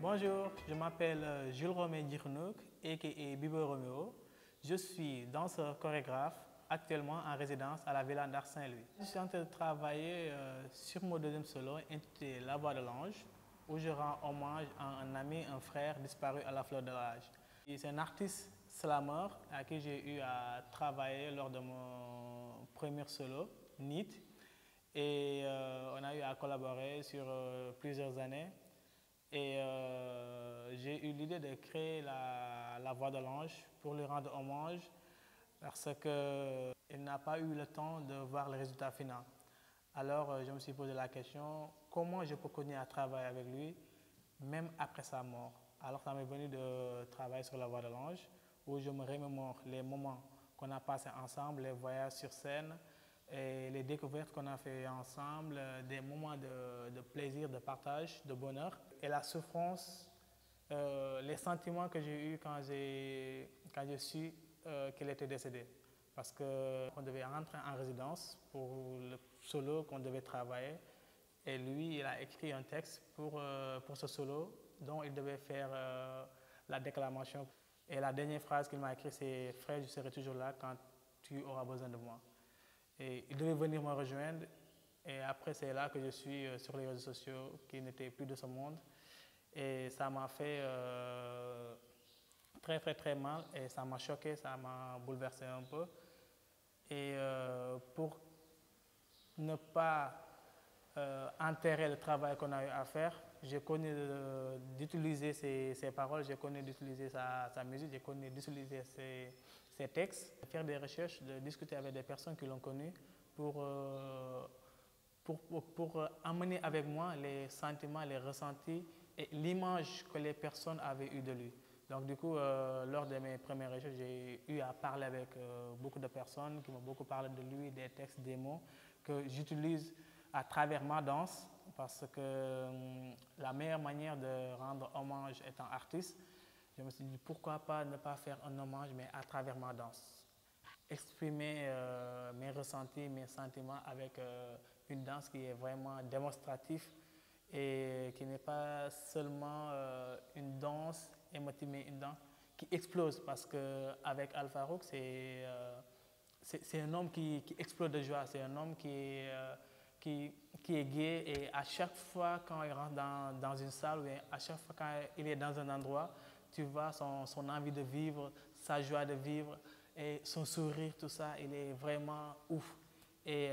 Bonjour, je m'appelle Jules Romain Djirnouk, a.k.a. Bibo Romeo. Je suis danseur chorégraphe, actuellement en résidence à la Villa d'Art Saint-Louis. Je suis en train de travailler sur mon deuxième solo intitulé La Voix de l'Ange, où je rends hommage à un ami, un frère disparu à la fleur de l'âge. C'est un artiste slammer à qui j'ai eu à travailler lors de mon premier solo, NEAT. Et on a eu à collaborer sur plusieurs années. Et j'ai eu l'idée de créer la Voix de l'Ange pour lui rendre hommage parce qu'il n'a pas eu le temps de voir le résultat final. Alors je me suis posé la question, comment je peux continuer à travailler avec lui même après sa mort? Alors ça m'est venu de travailler sur la Voix de l'Ange où je me remémore les moments qu'on a passés ensemble, les voyages sur scène, et les découvertes qu'on a fait ensemble, des moments de plaisir, de partage, de bonheur. Et la souffrance, les sentiments que j'ai eus quand j'ai su qu'il était décédé. Parce qu'on devait rentrer en résidence pour le solo qu'on devait travailler. Et lui, il a écrit un texte pour ce solo dont il devait faire la déclamation. Et la dernière phrase qu'il m'a écrite, c'est « Frère, je serai toujours là quand tu auras besoin de moi ». Et il devait venir me rejoindre. Et après, c'est là que je suis sur les réseaux sociaux, qui n'était plus de ce monde. Et ça m'a fait très mal. Et ça m'a choqué, ça m'a bouleversé un peu. Et pour ne pas enterrer le travail qu'on a eu à faire, j'ai connu d'utiliser ses paroles, j'ai connu d'utiliser sa musique, j'ai connu d'utiliser ses textes, faire des recherches, de discuter avec des personnes qui l'ont connu pour emmener avec moi les sentiments, les ressentis et l'image que les personnes avaient eue de lui. Donc du coup, lors de mes premières recherches, j'ai eu à parler avec beaucoup de personnes qui m'ont beaucoup parlé de lui, des textes, des mots que j'utilise à travers ma danse, parce que la meilleure manière de rendre hommage étant artiste, je me suis dit pourquoi pas ne pas faire un hommage mais à travers ma danse. Exprimer mes ressentis, mes sentiments avec une danse qui est vraiment démonstrative et qui n'est pas seulement une danse émotive, mais une danse qui explose, parce qu'avec Al Farrouk, c'est un homme qui explose de joie, c'est un homme qui est gai, et à chaque fois quand il rentre dans une salle, ou à chaque fois quand il est dans un endroit, tu vois son envie de vivre, sa joie de vivre et son sourire, tout ça, il est vraiment ouf. Et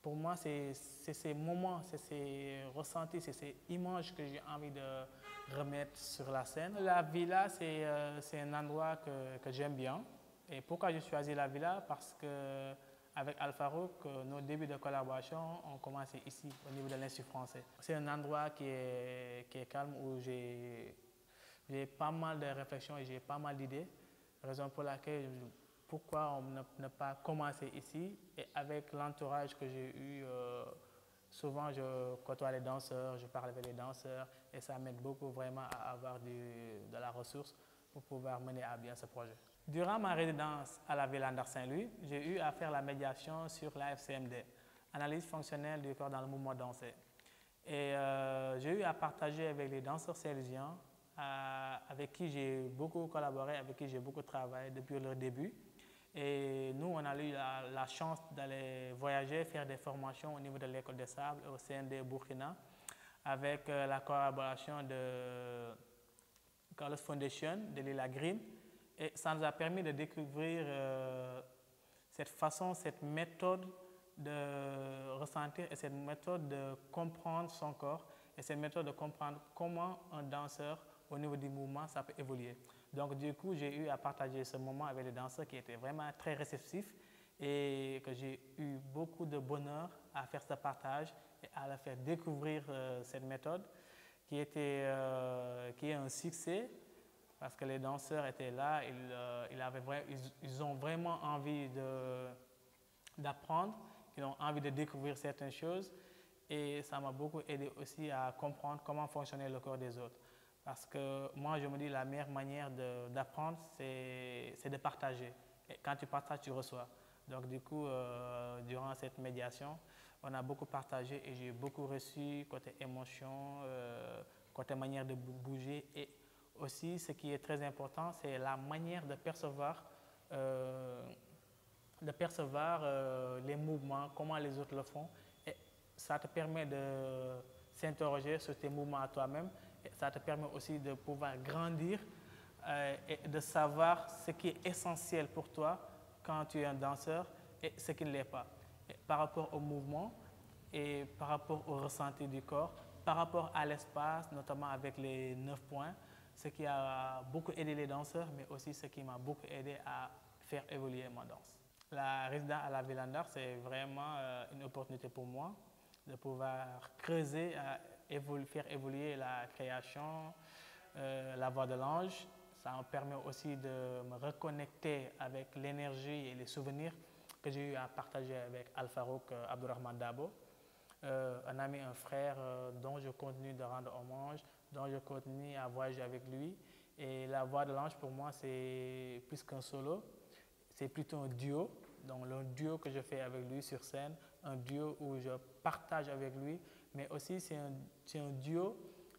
pour moi, c'est ces moments, c'est ces ressentis, c'est ces images que j'ai envie de remettre sur la scène. La villa, c'est un endroit que j'aime bien. Et pourquoi j'ai choisi la villa? Parce que avec Al Farrouk, nos débuts de collaboration ont commencé ici, au niveau de l'Institut français. C'est un endroit qui est calme, où j'ai pas mal de réflexions et j'ai pas mal d'idées. Raison pour laquelle, pourquoi ne pas commencer ici? Et avec l'entourage que j'ai eu, souvent je côtoie les danseurs, je parle avec les danseurs, et ça m'aide beaucoup vraiment à avoir de la ressource pour pouvoir mener à bien ce projet. Durant ma résidence à la Villa d'Art Saint-Louis, j'ai eu à faire la médiation sur l'AFCMD, analyse fonctionnelle du corps dans le mouvement dansé. Et j'ai eu à partager avec les danseurs saint-louisiens avec qui j'ai beaucoup collaboré, avec qui j'ai beaucoup travaillé depuis leur début. Et nous, on a eu la chance d'aller voyager, faire des formations au niveau de l'École des Sables, au CND Burkina, avec la collaboration de Carlos Foundation, de Lila Green. Et ça nous a permis de découvrir cette façon, cette méthode de ressentir et cette méthode de comprendre son corps et cette méthode de comprendre comment un danseur, au niveau du mouvement, ça peut évoluer. Donc du coup, j'ai eu à partager ce moment avec les danseurs qui étaient vraiment très réceptifs et que j'ai eu beaucoup de bonheur à faire ce partage et à leur faire découvrir cette méthode qui est un succès. Parce que les danseurs étaient là, ils ont vraiment envie d'apprendre, ils ont envie de découvrir certaines choses. Et ça m'a beaucoup aidé aussi à comprendre comment fonctionnait le corps des autres. Parce que moi, je me dis la meilleure manière d'apprendre, c'est de partager. Et quand tu partages, tu reçois. Donc du coup, durant cette médiation, on a beaucoup partagé et j'ai beaucoup reçu côté émotion, côté manière de bouger. Et aussi, ce qui est très important, c'est la manière de percevoir les mouvements, comment les autres le font. Et ça te permet de s'interroger sur tes mouvements à toi-même. Et ça te permet aussi de pouvoir grandir et de savoir ce qui est essentiel pour toi quand tu es un danseur et ce qui ne l'est pas. Et par rapport au mouvement et par rapport au ressenti du corps, par rapport à l'espace, notamment avec les 9 points, ce qui a beaucoup aidé les danseurs, mais aussi ce qui m'a beaucoup aidé à faire évoluer ma danse. La résidence à la Villandar, c'est vraiment une opportunité pour moi de pouvoir creuser, faire évoluer la création, la voix de l'ange. Ça me permet aussi de me reconnecter avec l'énergie et les souvenirs que j'ai eu à partager avec Al-Farouk Abdourahmane Dabo, un ami, un frère dont je continue de rendre hommage, dont je continue à voyager avec lui. Et la voix de l'ange, pour moi, c'est plus qu'un solo, c'est plutôt un duo. Donc, le duo que je fais avec lui sur scène, un duo où je partage avec lui, mais aussi c'est un duo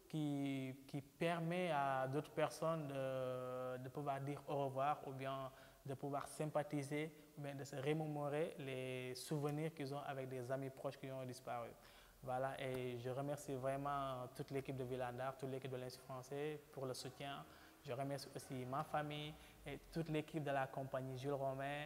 qui permet à d'autres personnes de pouvoir dire au revoir ou bien de pouvoir sympathiser, ou bien de se remémorer les souvenirs qu'ils ont avec des amis proches qui ont disparu. Voilà, et je remercie vraiment toute l'équipe de Villandar, toute l'équipe de l'Institut français pour le soutien. Je remercie aussi ma famille et toute l'équipe de la compagnie Jules Romain.